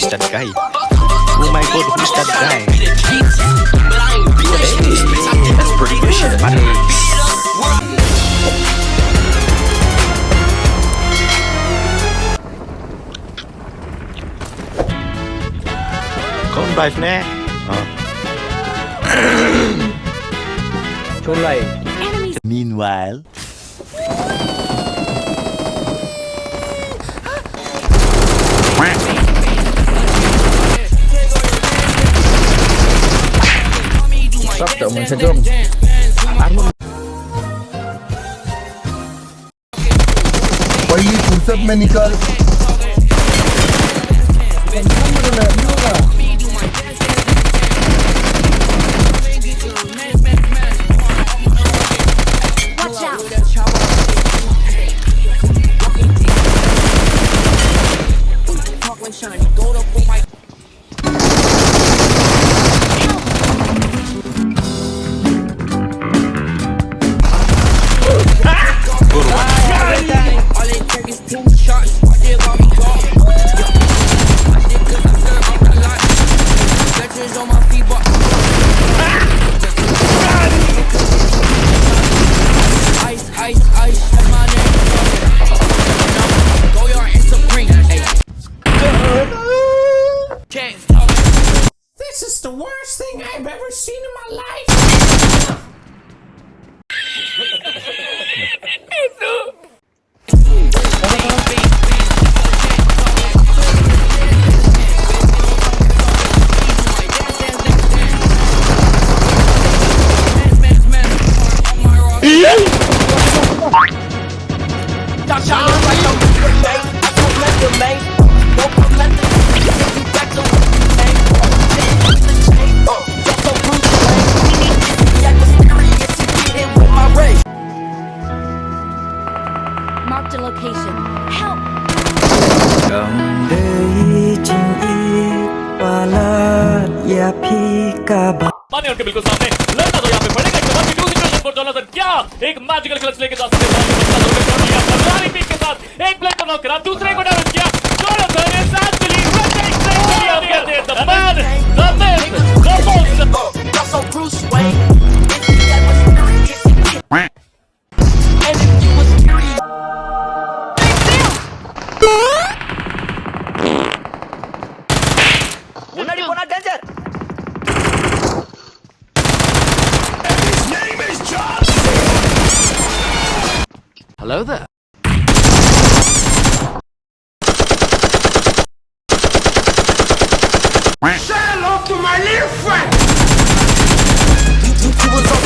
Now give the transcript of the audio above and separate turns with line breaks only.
who's that guy? Oh my god, who's that guy? That's pretty good shit, buddy. Con drive nè.
Trốn này.
Meanwhile.
Sắp tự mình sẽ gom.
पहिली फुर्सत में निकल
This is the worst thing I've ever seen in my life.
Marked a location. Help!
पानी उनके बिल्कुल सामने लड़ना तो यहाँ पे पड़ेगा एक बार वीडियो सिचुएशन पर जोनाथन क्या एक मैजिकल क्लच लेके जा सकते हैं पिक के साथ एक प्लेयर को नॉक करा दूसरे को डैमेज किया Jonathan is actually the man the myth the most
Hello there.
Say hello to my little friend.
You was on